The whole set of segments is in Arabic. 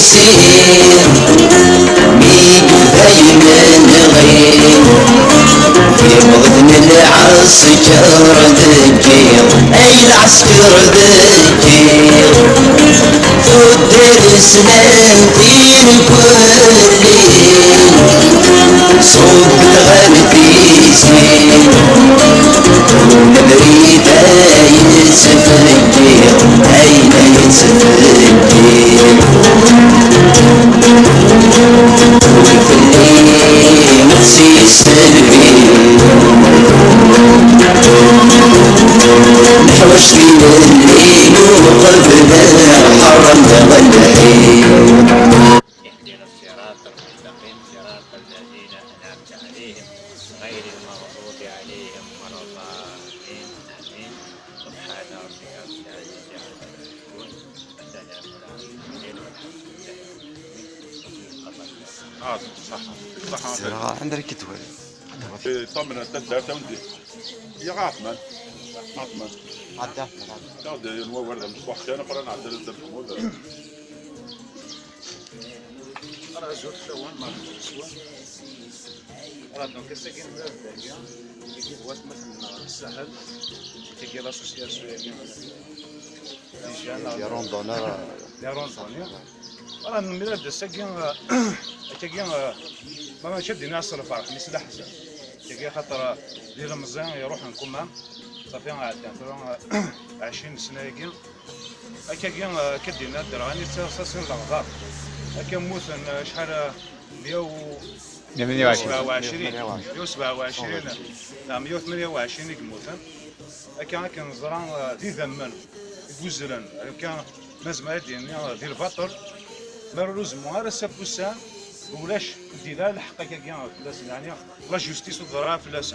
يسير ميك دايما غير يبغضني العسكر ذكير اي العسكر ذكير والدرس لانتين كلي صوت غربي زين والمريدة يتفكر أين يتفكر والكلي متسيس تلبي نحوش بين الليل وقبل الحرم والحين اهدنا الصراط المستقيم صراط الذين أنعمت عليهم غير المغضوب عليهم ولا الضالين آمين سبحان ربك رب العزة عما يصفون وسلام على المرسلين والحمد لله صح سير عندك كتوال طمن التدار توندي يا عثمان عدى تاخد نوا ورده مش وقت انا قرأنا على الدرس محمود أنا زوج شوان ما شوان أنا دونك ساكن في الدنيا يجي وقت مثلا الساحل تجي لاسوسياسيون يا روندونور يا رونزونيا أنا من ميلاد ساكن تجي ما شد ناس الفرح مثل حسن تجي خاطر دي رمضان يروح نكمام صافي عاد 20 سنة يجي أكاكي كدينا الدراني تساسين الأغضار أكا موثن شحال 127 نعم 128 يموتن أكا كنزرع ذي ذمن يبوزرن كان مزمع ديالنا ذي البطل مروز موار سابوسان ولاش دينا الحق كاع فلاس يعني لا جوستيس وضرا فلاس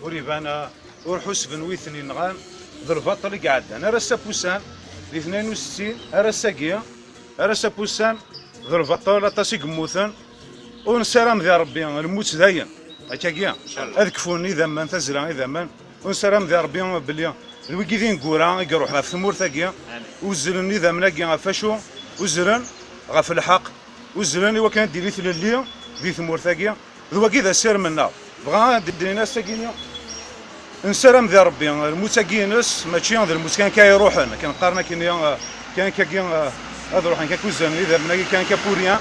وريبانا ورحوس بن ويثني نغان ذي البطل قاعد انا راه سابوسان في 62 راه ساقيه راه سابوسان ذي البطل طاسي قموثن ونسلام ذي ربي الموت داين هكاكيا اذكفوني ذمان تزرع ذمان ونسلام ذي ربي بلي الويكيدين كورا يروح غا في ثمور ثاقيا وزرني ذا مناكي غا فاشو وزرن غا في الحق وزرن إوا كانت ديريت للي ذي ثمور ثاقيا ذو كذا سير منا بغا دينا ساكينيا نسلام ذي ربي الموت ثاقينس ماشي ذا الموت كان كيروحن كان قارنا كان كاكي هذا روحن كاكوزن إذا مناكي كان كابوريان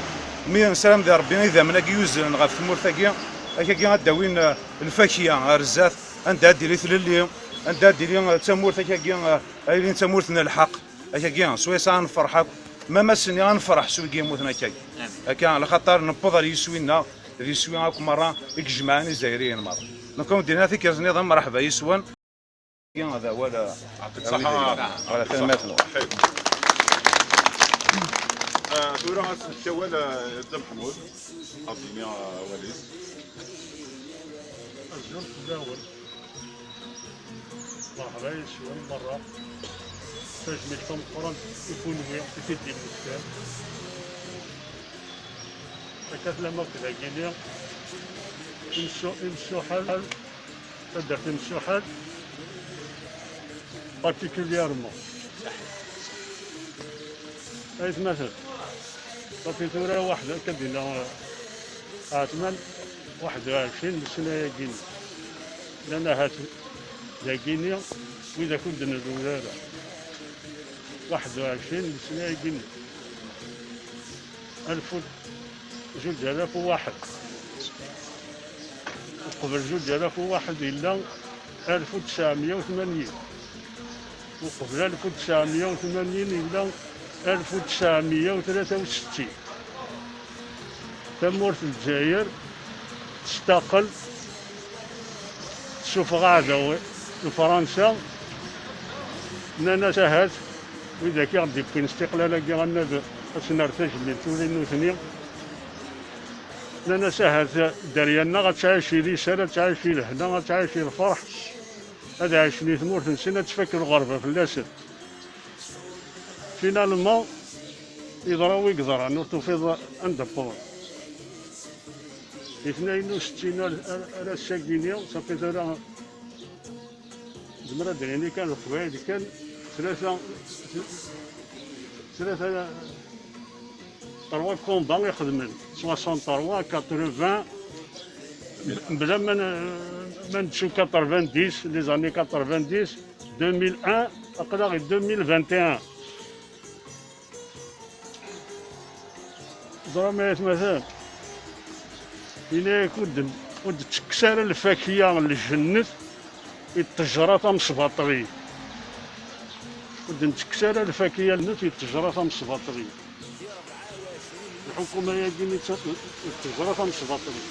مي نسلام ذي ربي إذا مناكي يوزرن غا في ثمور ثاقيا هكاكي غداوين الفاكهة رزات عندها ديريت للي عندها ديري تمورت هكاكي ايلين تمورتنا الحق هكاكي سويسا نفرحك ما مسني غنفرح سوي كيموتنا هكاك هكا على خاطر نبض يسوينا يسوي هاك مره يجمعني الجزائريين مره دونك دينا في كاز نظام مرحبا يسوان هذا ولا يعطيك الصحة على خدماتنا ثورة الشوال الدم محمود عطيني وليد الزول تداول مرحبا يسوان مرة تجميل كم قرن يكون ويا تفيد المكتب فكانت لما كذا جينا نمشو حال تقدر تمشو حال بارتيكوليرمون أيت مثلا صافي ثورة واحدة كدينا عثمان 21 سنة يجينا لأن هات لاقيني وإذا كنت ندورها 21 سنة يجينا 2001 وقبل 2001 إلا 1980 وقبل 1980 إلا 1963 تمورت الجزائر تستقل تشوف غادا فرنسا اننا ساهات واذا كي غادي يكون استقلال كي غنبدا نرتاج من تولين وثنين اننا ساهات داريالنا غتعيشي لي سنه تعيشي لهنا غتعيشي الفرح هذا عشني ثمورت نسينا تفكر الغربه في اللاسل فينالمون يضرا ويقدر انه تفيض عند الطول 62 على الساكينيا صافي ترى زمرا دريني كان القبائل كان ثلاثة 3 كومبا يخدمن 63 80 بلا ما نمشيو 90 لي زاني 90 2001 اقلا غير 2021 ضرب مثلا إلا كنت تكسر الفاكهة الجنة التجرة مصباطري كنت تكسر الفاكهة الجنة التجرة مصباطري الحكومة هي اللي التجرة مصباطري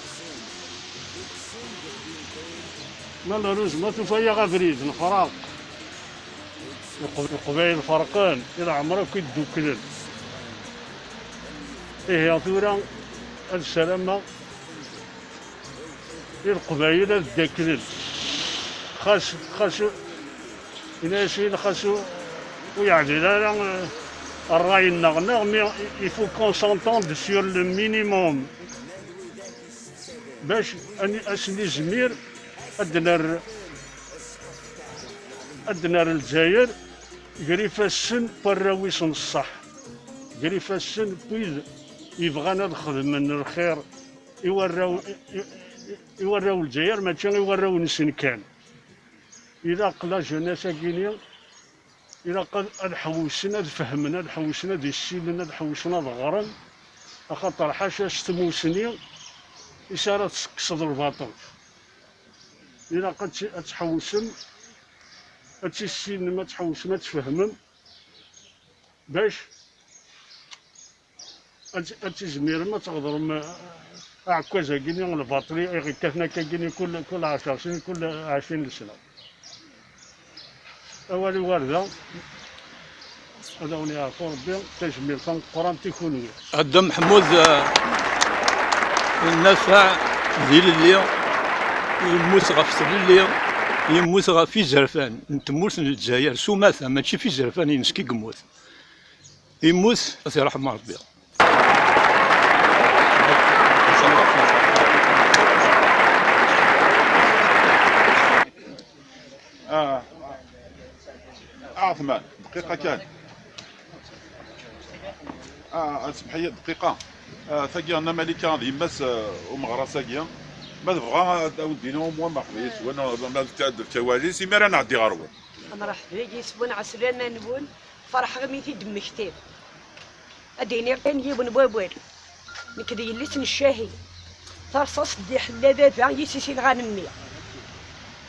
مالوروزمون توفايا غابريد الفراق القبائل فرقان إلى عمرك كيدوكلن إيه ثورة السلامة القبائل الداكلن خاصو الناسين خاصو ويعني لا الراي النغنغ مي يفو كونسونطوند سور لو مينيموم باش اسني زمير أدنى الجزائر قريفة السن براويس الصح قريفة السن بيد يبغانا نخدم من الخير يوراو الجزائر ماشي يوراو نسن كان إذا قلا جوناس كينيا إذا قد الحوسنا فهمنا الحوسنا دي السيلنا الحوسنا الغرن خاطر حاشا ستموسني إشارة تقصد الباطل إذا قد تحوسن السين ما تحوس ما تفهمن باش التزمير ما تقدر عكازا كيني الباطري غير كافنا كيني كل 10 سنين كل 20 سنة أولي واردة هذا وني عرفو ربي تجميل القرآن تيكون عبد محمود النافع ديال الليل يموت غف الليل يموت غف في زرفان نتموت الجزائر سماثة ماشي في زرفان ينسكي يموت يموت الله يرحم ربي عثمان دقيقة كان اسمح لي دقيقة ثقي أنا مالكا غادي يمس ومغرا ثقيا ما تبغى ودينا وموا ما حبيت وانا ما التوالي سي ميرا نعدي غروه مرحبا بك يسبون عسلان نقول فرح غميتي دم كتير اديني كان يبون بوابوال نكدي يلسن الشاهي ترصص دي حلابات فيها يسيسي الغانمية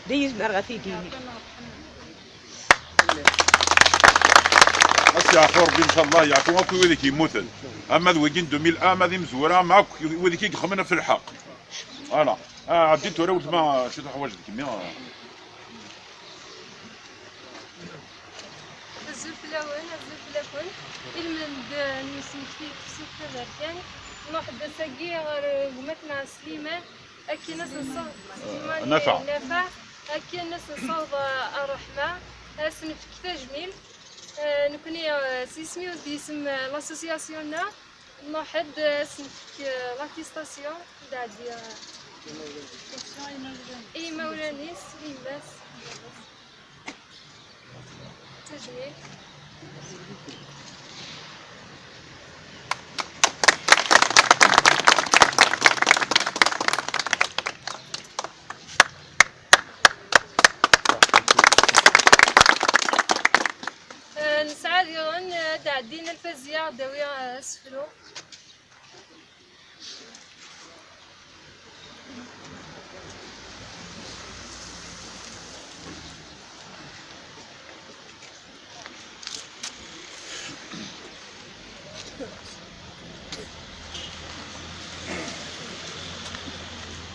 ديز مرغتي ديني اسي عفو ربي ان شاء الله يعفو اكو وليك يموت اما ذويكين 2001 ما ذي مزوره معاك وليك يخمنا في الحق انا عديت ورا ولد ما شي حوايج كيما الزفلاون المند نسمتي في سوق بركان نوحد ساقي غير قمتنا سليمان اكي ناس الصوت نفع اكي ناس الصوت الرحمه اسنف كتاجميل نكوني سيسميو ديسم لاسوسياسيون نوحد اسنف لاتيستاسيون دادي اي مولانيس اي بس تجميل نسعى اليوم تعدينا الفازية داوية سفلو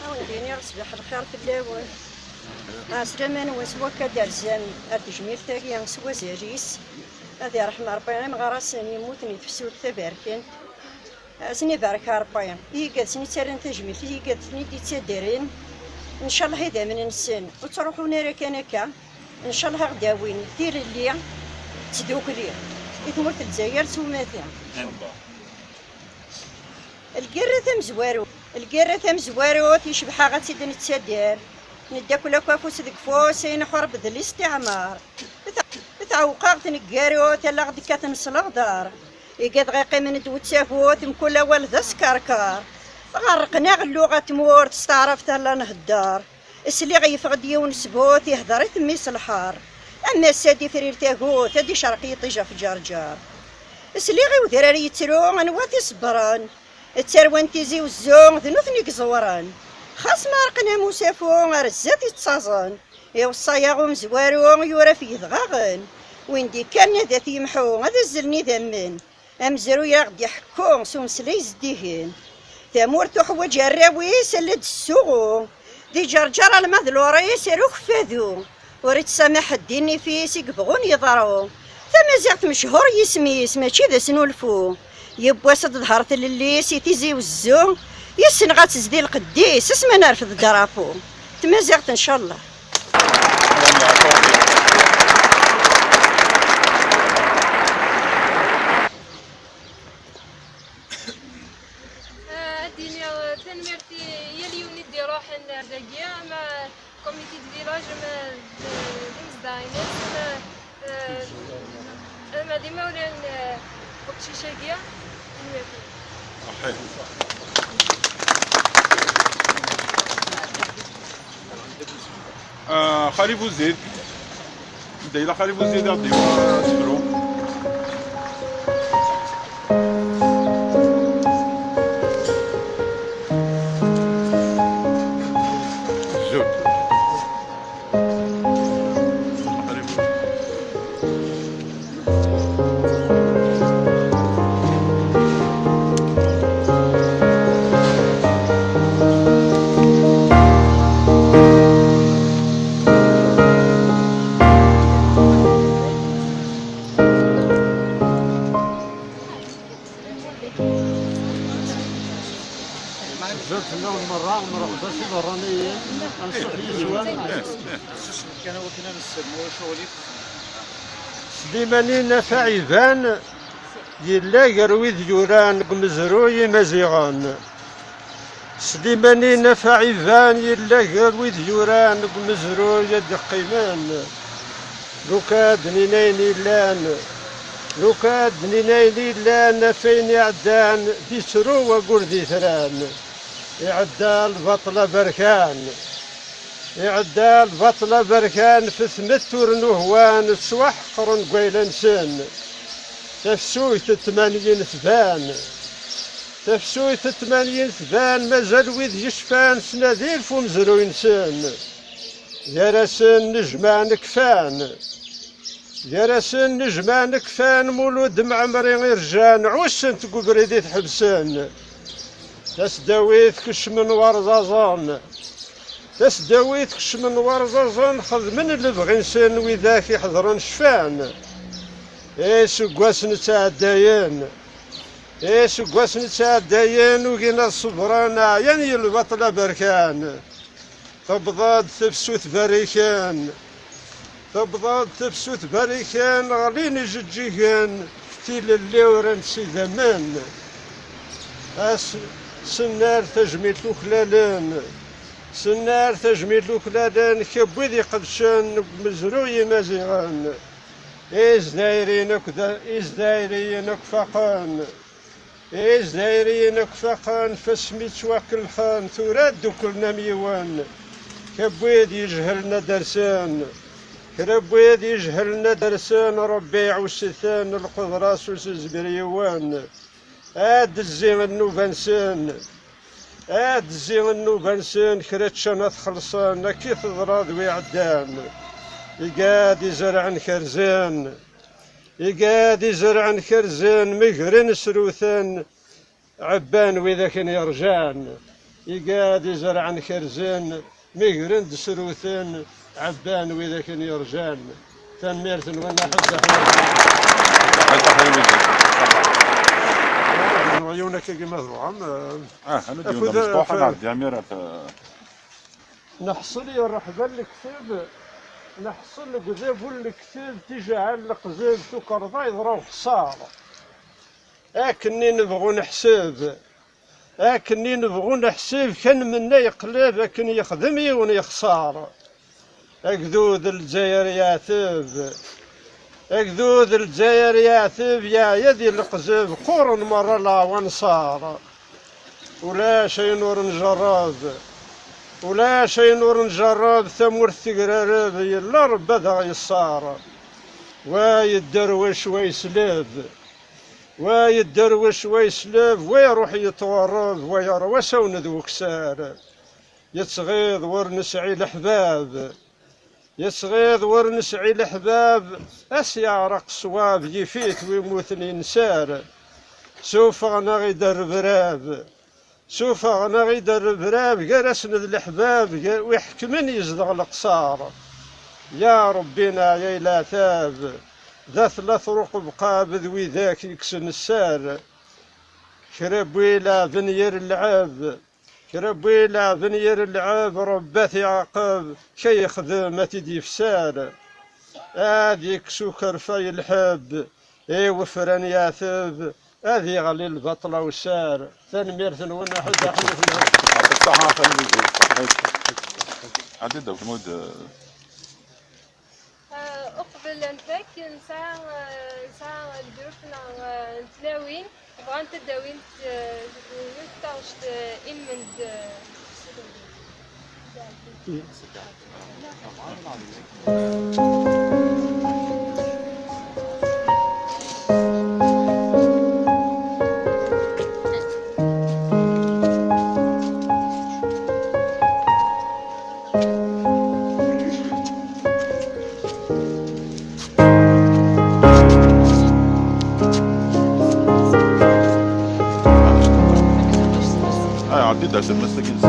وديني رصبح الخير في اللاوان سليمان وسوا كدرزان التجميل تاعي سوا زاريس هذه رحمة ربي أنا مغرسني يموتني في سوق تباركين سني بارك ربي يقاد سني ترين تجميل يقاد سني دي تدارين إن شاء الله هذا من السن وتروحون راك أنا إن شاء الله غداوين دير اللي تدوك لي يتمرت الجزائر سوماتها القرة ثم زوارو تيشبح غاتي نتسدر نداكل كافوس ديك فوسين خرب ذا الاستعمار تعوقات نقارو تلا غدي كتنصلغ دار يقاد غيقي من دوت سافوت مكل والد سكركار غرقنا غلوغة تمور تستعرفت لا نهدار اسلي غيفقد يون سبوت يهدر تميس الحار اما السادي فرير تاغوت هادي شرقي طيجة في جرجار اسلي غي ودراري يترو انواتي صبران التروان تيزي والزوم ذنوثني كزوران خاص ما رقنا مسافو رزات يتصازن يوصايا مزوارو يورا فيه ضغاغن وين دي كان ذات يمحو هذا الزلني ذمن امزرو يا غدي يحكو سومسلي زديهن تامور تحوج الراوي سلد السوغو دي جرجر المذلوري سيروخ فاذو وريت سامح الديني في سيقبغون يضرو ثم زعت مشهور يسميس ماشي ذا سنولفو يبواسد ظهرت للي سيتيزي والزو يسن غاتزدي القديس اسمه نرفض درافو تمازغت ان شاء الله. الدنيا تنمرتي هي اليوم ندي روح الرداقية مع كوميتي دو فيلاج مع المزداينات مع ديما ولا وقت شاقية خلي بوزيد دايلا خلي بوزيد غاديو تفرو زرت أول مرة مرحبا سي برانيين أنصح يزوان كان هو كنا نستلموا شغلي سليماني نفع يبان يلا يروي ذيوران قمزروي مزيغان سليماني نفع يبان يلا يروي ذيوران قمزروي دقيمان لوكا دنينين لان لوكا دنينين لان فين عدان ديسرو وقول ذي ثران يعدى البطلة بركان يعدى البطلة بركان في ثمتور نهوان سواح قرن قويلان سن تفسويت 80 ثبان تفسويت 80 ثبان مازال ويد يشفان سنادير فمزرو ينسان يا راسن نجمع نكفان يا راسن نجمع نكفان مولود معمري رجان عوسن تقبري دي تحبسان تسداويت كش من ورزازان تسداويت كش من ورزازان خذ من اللي بغي نسان وذاك يحضرن شفان ايش قواس نتعداين ايش قواس نتعداين وقينا الصبران يعني البطلة بركان تبضاد تفسوت بريكان تبضاد تفسوت بريكان غالين جدجيكان تيل اللي ورن سيدمان سنار تجميل لوكلالان سنار تجميل لوكلالان كبوذي قدشان مزروي مازيغان إيز دايرينك فقان إيز دايرينك فقان فاسميت واكل خان تراد كلنا ميوان كبوذ يجهلنا درسان كبوذ يجهلنا درسان ربي عوستان القدرة سوس زبريوان هاد الزين النوبانسان هاد الزين النوبانسان كراتشانا تخلصان كي تضراد ويعدان يقاد يزرع كرزان يقاد يزرع كرزان مقرن سروثان عبان وإذا كان يرجان يقاد يزرع كرزان مقرن سروثان عبان وإذا كان يرجان تنميرة وانا عيونك كيما مزروعة انا ديونا مفتوحة نعدي أميرة نحصل يرحبا الكتاب نحصل القذاب والكتاب تجعل القذاب تكرضا يضرب خسارة اكني نبغو نحسب اكني نبغو نحسب كان منا يقلب اكن يخدم يون يخسار اكذود الجزائر يعتب اكذوذ الجزائر يا ثيبيا يدي القزب قرن مرة لا ونصار ولا شي نور نجرب ولا شي نور نجرب ثمور ثقرارب يلا ربا ذا يصار ويدروش ويسلب ويدروش ويسلب ويروح يتورب ويروس وندوك سار يتصغيض ورنسعي الحباب يصغيض ورنسعي الحباب اسيارق صواب يفيت ويموتني نسار سوف انا غيدر براب سوف انا غيدر براب جرسنا الحباب ويحكمن يزدغ القصار يا ربنا يا لا ثاب ذا ثلاث رقب قابذ وذاك يكسن السار شرب ويلا بنير اللعاب شرب ويلا بنير اللعاب ربات يعقب شي خدمة تدي فسار هذيك سكر في الحب اي وفران يا ثاب هذه غلي البطلة والسار ثاني ميرثن وانا حد احلف يعطيك الصحة عندي دوك مود أقبل أنفاك نسعى الدروفنا نتلاوين بغا نتداوين نتاوشت إمند عندي درس المساكين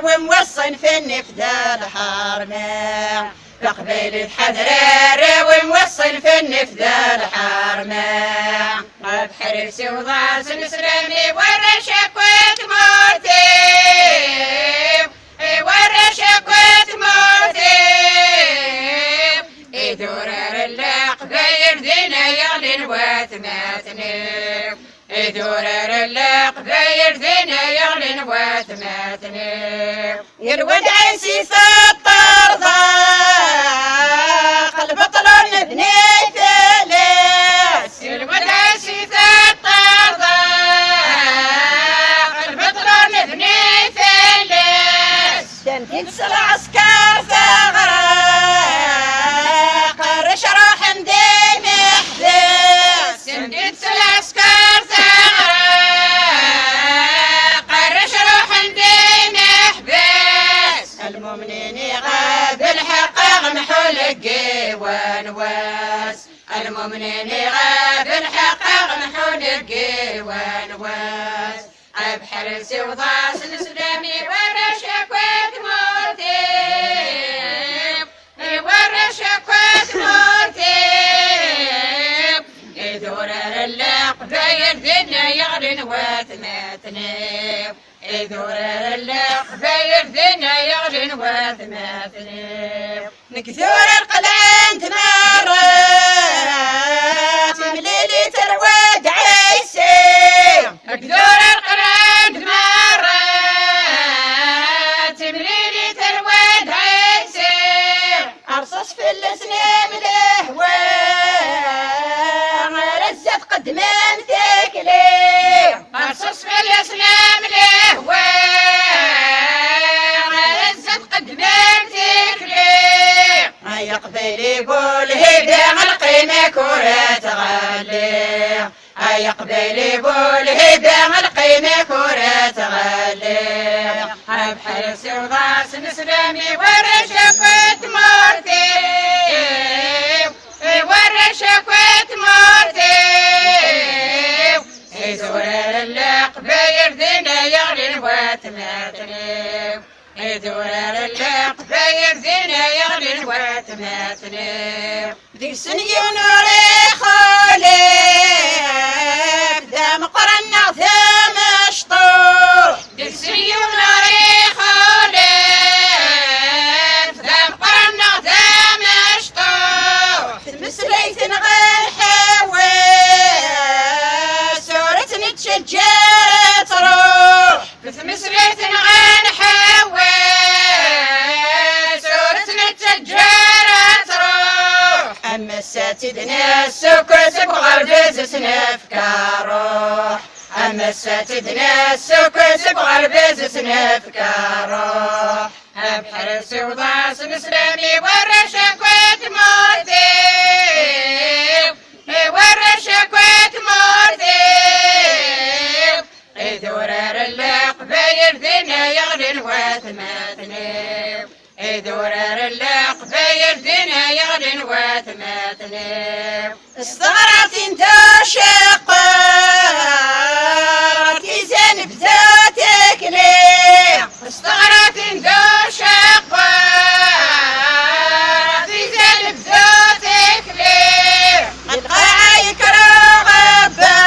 وموصن في النفذة الحارمة تقبيل الحذرار وموصن في النفذة الحارمة بحرسي وضاس نسرمي ورشك وتموتي ورشك وتموتي يدورر القبير دينا يغلن وتماتني يدورر القبير دينا يغلن وتماتني يلود عيسي الطرضة قلب طلون بني ثلاث يلود عيسي الطرضة قلب طلون بني ثلاث تمثيل العسكر ثغرة قرش روح مدين محدث تمثيل العسكر ثغرة قرش روح مدين محدث المؤمنين غاب الحق محول القوان واس المؤمنين غاب الحق محول القوان واس بحرسي وضاس الاسلامي ورشك وتموتي ورشك وتموتي يدورر القبايل ذنا يغرن وثماتني يدورر القبايل ذنا يغرن وثماتني نكثور القلعان تمرت مليلي ترواد عيسي نكثور القلعان تمرت مليلي ترواد عيسي أرصص في الاسنام الهوى رزت قدمان تكلي أرصص في الاسنام الهوى رزت قدمان تكلي يقبل يقول هيدا القيمة كرة غالي يا قبيلي والهبة القيمة كورة تغلي بحرسي وضاس نسلمي ورشقت مرتي ورشقت مرتي زورر القبير دينا يغلي الواتماتني زورر القبير دينا يغلي الواتماتني ذي سني ونوري خالك دام قرنا ثم شطوح ذي سني ونوري خالك دام قرنا ثم شطوح تمسليت نغل حواس سورتني تشجرت روح تمسليت نغل حواس سورتني تشجرت روح أما الساتدنا السكوت بغربز سنفكا روح أما الساتدنا السكوت بغربز سنفكا روح بحرسي وضاس مسلمي ورشقت مرتي ورشقت مرتي دورار القبايل ذينا يغلي الواتماتني دورار القبايل ذينا يغلي الواتماتني استغرقت انت شقات زين بذاتك ليه استغرقت انت شقات زين بذاتك ليه القاعة يكره غبار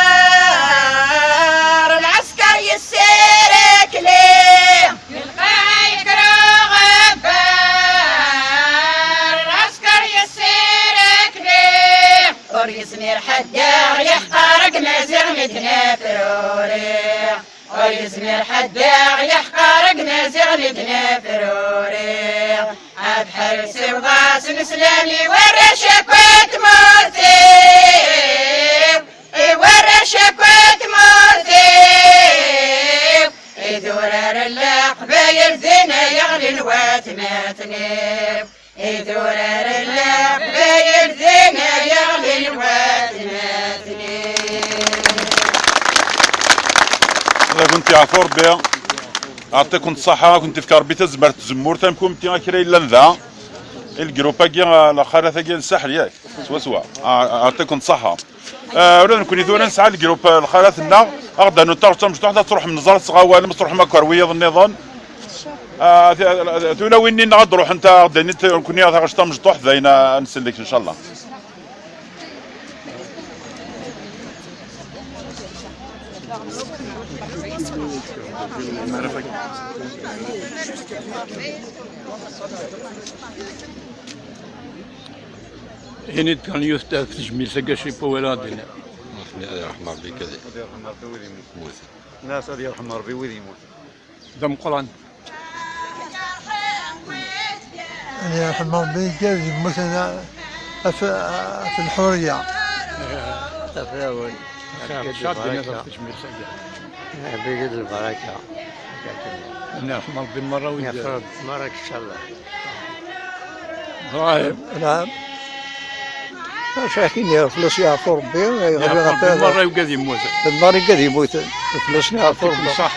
العسكر يسيرك ليه القاعة يكره غبار العسكر يسيرك ليه وريزمير حداغ يحقارك مازيغ مدنا فروري وريزمير حداغ يحقارك مازيغ مدنا فروري بحرسي وضاس مسلمي ورشقت مرتي ورشقت مرتي دورار القبايل ذينا يغلي الواتماتني دورار القبايل ذينا يغلي الواتماتني انا كنت عفور بها اعطيكم الصحة كنت في كاربيتا زمرت زمور تنكم تي كرا الا نذا الجروبا كي الاخر ثاقي الساحل ياك سوا اعطيكم الصحة ولا نكون ذولا نسعى الجروب الخلاث لنا غدا نطرح مفتوحة تروح من نزار صغاوال تروح مكروية النظام ثولا ويني نغدروح انت غدا نكون يا غشتا مفتوح ذاينا نسلك ان شاء الله. هني كان يفتح في تجميل سقاشي بولادنا. الله يرحم ربي كذا. الله يرحم ربي ويدي يموت. الناس الله يرحم ربي ويدي يموت. دم قران. الله يرحم ربي كذا يموت أنا في الحرية. تفاول. شادنا في تجميل سقاشي. بيجد البركة. الله يرحم ربي مرة ويدي. يفرض مرة إن شاء الله. غايب. نعم. شاكين فلوس يعرفوا ربي يغفر مرة يقعد يموت بالمرة يقعد يموت الفلوس يعرفوا ربي صح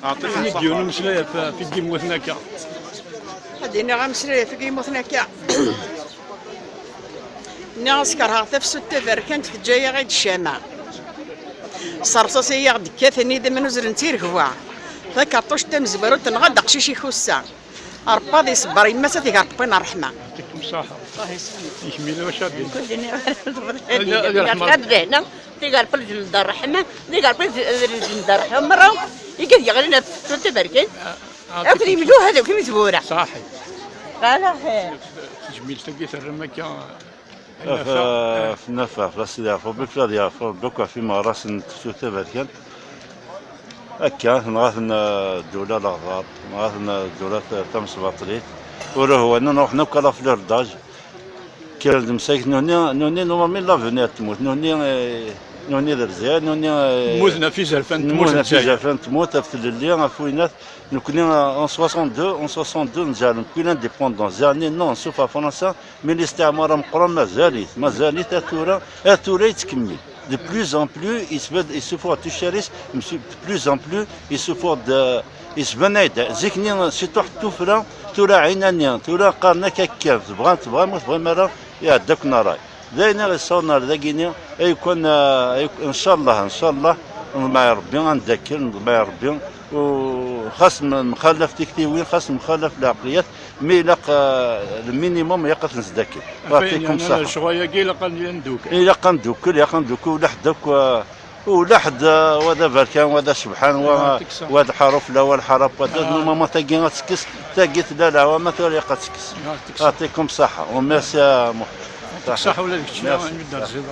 اعطيني ديالو مسلايه في كيموت هناك. هادينا غنمشي في كيموت هناكا. ناسكرها تفسد تفركنت في الجايه غيد الشمال. صرصاصيه غد كاثني دم نزل نتير هو. فكرتوش تم زبرو تنغد قشيشي خوسا. ربي يصبر يما ساتي ربنا الرحمه. يعطيكم الصحه. الله يسلمك. يكمل واش غادي. هنا تيقال بلد الدار الرحمه تيقال بلد الدار الرحمه مره يقال يغلينا في تبركن. أكل يملوه هذا كيف يتبورع. صحيح. قال خير. تجميل تلقيت الرمكه. في النفع في راس يعفو بالفراد يعفو بكره في مراس نتفسو تبركن. هكا نغاث الدولة الأخضر نغاث الدولة تمس باطليت وراه هو نروح نوكل في الرداج كيرد مساك نوني نورمالمون لافوني تموت نوني درزيان نوني موتنا في زرفان تموت موتنا في زرفان تموت في الليل فوينات نكوني en 62 نجعل نكون انديبوندون زاني نون سوف فرنسا من الاستعمار مقرن مازالت تورا يتكمل. De plus en plus, il se faut toucher, de plus en plus, il se faut de يسبنايد زيكني سي تروح توفرا تورا عينانيا تورا قارنا كاكاف تبغى مرة يعدك نراي داينا غيصورنا ذاكيني يكون ان شاء الله مع ربي غنذكر مع ربي وخاص مخالف تكتيوي خاص مخالف العقليات مي لاق المينيموم يقف نزدكر يعطيكم الصحة شويه كي لاقا ندوك ولا حد وهذا بركان وهذا سبحان وهذا حرف لا والحرف وهذا ما تاقي غتسكس تاقيت لا لا ما تولي قتسكس يعطيكم الصحة وميرسي صح ولا ديك الشيء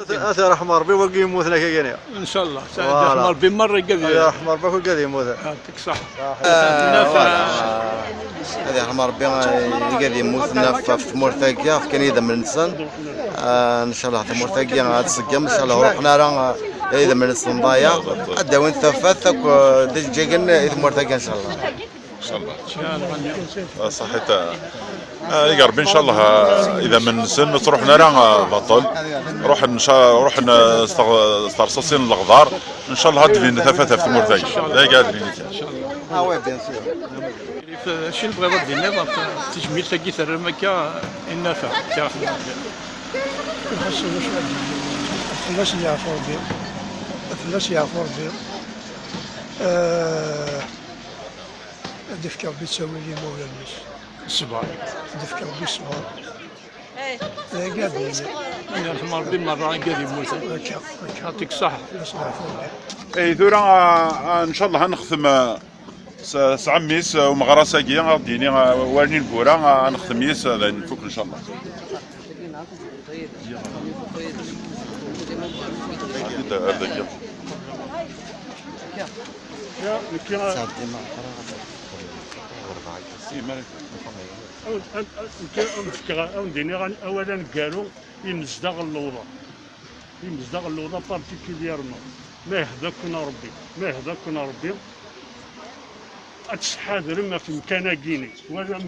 هذا رحمة ربي وقي يموت لك كاين ان شاء الله رحمة ربي مرة قد يا رحمة ربي وقي يموت يعطيك الصحة هذه رحمة ربي قد يموت في مرتقية في كنيدة من الانسان ان شاء الله في مرتقية غتسقم ان شاء الله روحنا راه اذا من الصنبايا الدوين ثفاثك دجاجن اذا مرتقية ان شاء الله ان شاء الله صحيت يقرب ان شاء الله اذا من سن تروح نرى بطل روح نسترصصين الغدار ان شاء الله هاد فين ثفاثه في مرتاج لا قادرين ان شاء الله وي بيان سور شنو بغينا دينا التجميل تاكيت الرمكه النافع تاع فلاش يعفو ربي فلاش يعفو ربي دفك ربي تساوي لي مولا الناس الصبر دفك ربي الصبر لا قادر يا رحمة ربي مرة قادر يموت يعطيك الصحة اي ثورة ان شاء الله نختم سعميس ومغرساكي غاديني وارني البورا نختم يس نفوك ان شاء الله اولا قالوا يمزدغ اللوضه بارتيكوليرمون ما يهداكنا ربي اتحاضر ما في مكاناكيني ولا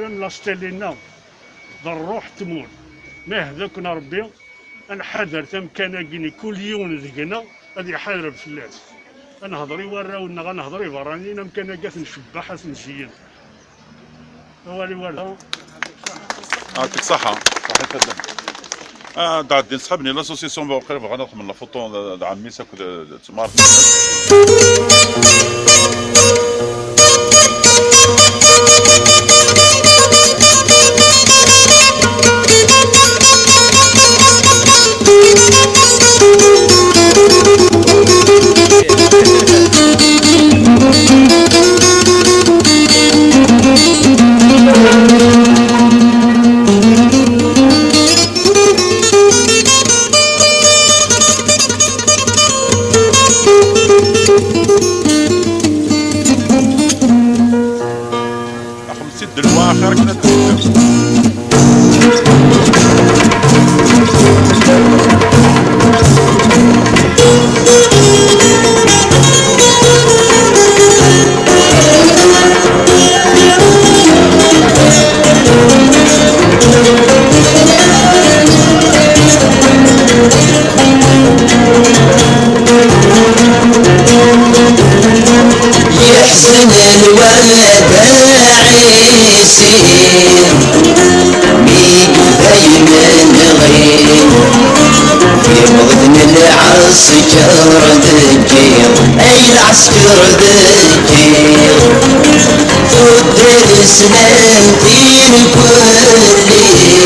لاستيلينا الروح تموت ما يهداكنا ربي نحضر تمكاناكيني كل يوم ذقنا هذه حاضر الفلاس انا هضري وراونا غنهضري براني مكاناكات نشبح نزين هو ورا يعطيك الصحة صحيح دع الدين صحابني لاسوسيسيون بقريب غناخذ من لافوطون دع عمي ساكو تمارك حسن الولد عيسير ميق دايما غير يمضن العسكر ذكير اي العسكر ذكير خد الاسلام دين كلين